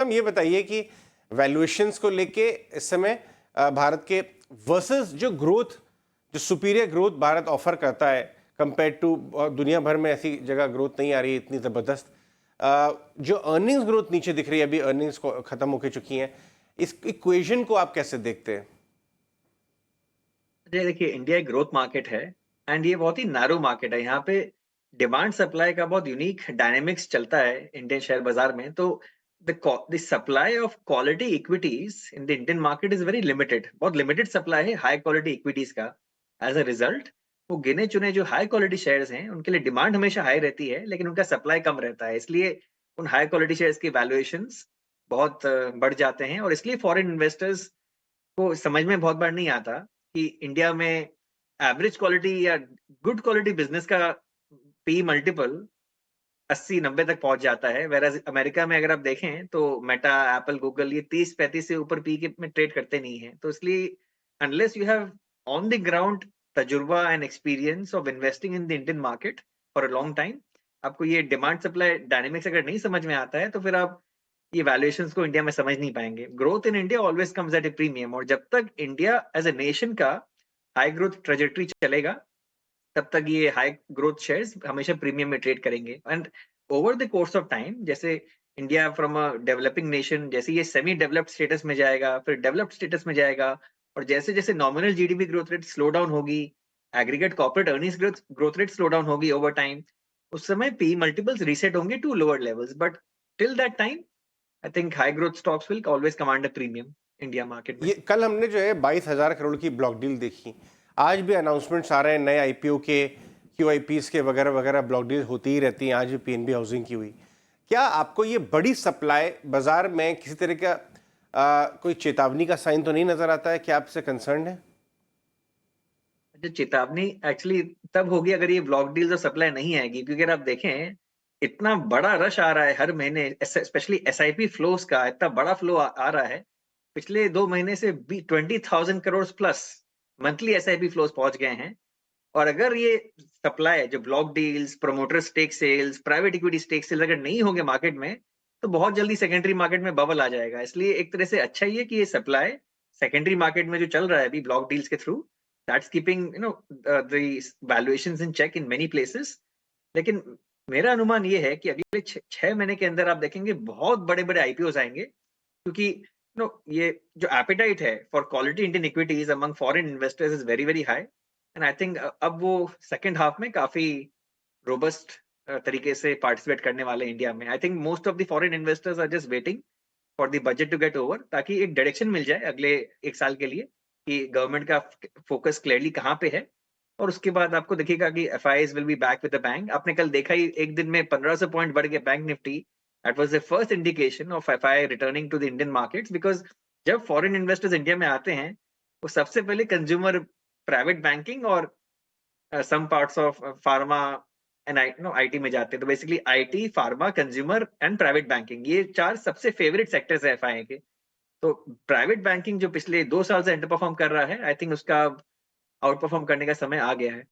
हम ये बताइए कि वैल्यूएशंस को लेके इस समय भारत के वर्सेस जो ग्रोथ, जो सुपीरियर ग्रोथ भारत ऑफर करता है कंपेयर टू दुनिया भर में ऐसी जगह ग्रोथ नहीं आ रही है इतनी ज़बरदस्त। जो अर्निंग्स ग्रोथ नीचे दिख रही है, अभी अर्निंग्स खत्म होकर चुकी हैं, इस इक्वेशन को आप कैसे देखते हैं? जी, देखिए इंडिया एक ग्रोथ मार्केट है एंड ये बहुत ही नैरो मार्केट है। यहाँ पे डिमांड सप्लाई का बहुत यूनिक डायनामिक्स चलता है इंडियन शेयर बाजार में। तो the supply of quality equities in the Indian market is very limited. बहुत लिमिटेड सप्लाई है हाई क्वालिटी इक्विटीज का। एज अ रिजल्ट वो गिने चुने जो हाई क्वालिटी शेयर्स हैं उनके लिए डिमांड हमेशा हाई रहती है, लेकिन उनका सप्लाई कम रहता है। इसलिए उन हाई क्वालिटी शेयर्स की वैल्यूएशंस बहुत बढ़ जाते हैं, और इसलिए फॉरेन इन्वेस्टर्स को समझ में बहुत बार नहीं आता कि इंडिया में एवरेज क्वालिटी या गुड क्वालिटी बिजनेस का पी मल्टीपल 80-90 तक पहुंच जाता है। वेराज अमेरिका में अगर आप देखें तो मेटा, एप्पल, गूगल ये 30-35 से ऊपर पी के में ट्रेड करते नहीं है। तो इसलिए unless you have on the ground तजुर्बा and experience of investing in the Indian market for a long time, आपको ये डिमांड सप्लाई डायनेमिक्स अगर नहीं समझ में आता है तो फिर आप ये वैल्यूएशंस को इंडिया में समझ नहीं पाएंगे। Growth in India always comes at a premium, और जब तक इंडिया एज ए नेशन का हाई ग्रोथ ट्रेजेक्टरी चलेगा तब तक ये हाई ग्रोथ शेयर्स हमेशा प्रीमियम में ट्रेड करेंगे। And over the course of time, जैसे India from a developing nation, जैसे ये सेमी डेवलप्ड स्टेटस में जाएगा, फिर डेवलप्ड स्टेटस में जाएगा, और जैसे जैसे nominal GDP growth rate slow down होगी, aggregate corporate earnings growth rate slow down होगी ओवर टाइम, उस समय पी मल्टीपल्स रीसेट होंगे to lower levels. But till that time I think high growth stocks will always command a premium India market में। ये कल हमने जो है 22,000 करोड़ की ब्लॉक डील देखी। आज भी अनाउंसमेंट्स आ रहे हैं नए आईपीओ के, क्यूआईपीस के वगैरह वगैरह, ब्लॉक डील होती ही रहती हैं। आज भी पीएनबी हाउसिंग की हुई। क्या आपको ये बड़ी सप्लाई बाजार में किसी तरह का कोई चेतावनी का साइन तो नहीं नजर आता है? क्या आपसे कंसर्न है? जो चेतावनी एक्चुअली तब होगी अगर ये ब्लॉक डील्स और सप्लाई नहीं आएगी, क्योंकि अगर आप देखें इतना बड़ा रश आ रहा है हर महीने, स्पेशली एसआईपी फ्लोस का इतना बड़ा फ्लो आ रहा है। पिछले 2 महीने से 20,000 crore plus monthly SIP flows पहुंच गए हैं। और अगर ये सप्लाई, जो block deals, promoter stake sales, private equity stake sales अगर नहीं होंगे मार्केट में, तो बहुत जल्दी सेकेंडरी मार्केट में बबल आ जाएगा। इसलिए एक तरह से अच्छा ही है कि ये सप्लाई सेकेंडरी मार्केट में जो चल रहा है अभी ब्लॉक डील्स के through, that's keeping the valuations in check in many places. लेकिन मेरा अनुमान ये है कि अगले 6 महीने के अंदर आप देखेंगे बहुत बड़े बड़े आईपीओ आएंगे, क्योंकि ये जो एपेटाइट है for quality Indian equities among foreign investors is very very high. And I think अब वो सेकेंड हाफ में काफी रोबस्ट तरीके से पार्टिसिपेट करने वाले हैं इंडिया में। I think most of the foreign investors are just waiting for the budget to get over, ताकि एक डायरेक्शन मिल जाए अगले 1 साल के लिए कि गवर्नमेंट का फोकस क्लियरली कहाँ पे है। और उसके बाद आपको दिखेगा कि FIIs will be back with the bank. आपने कल देखा ही एक दिन में 1500 पॉइंट बढ़ गया Bank Nifty. That was the first indication of FII returning to the Indian markets, because जब फॉरेन इन्वेस्टर्स इंडिया में आते हैं वो सबसे पहले कंज्यूमर, प्राइवेट बैंकिंग और some parts of pharma and IT में जाते हैं। तो basically IT, pharma, consumer and private banking, ये 4 सबसे फेवरेट सेक्टर्स है एफआईआई के। तो प्राइवेट बैंकिंग जो पिछले 2 साल से अंडर परफॉर्म कर रहा है, आई थिंक उसका आउट परफॉर्म करने का समय आ गया है।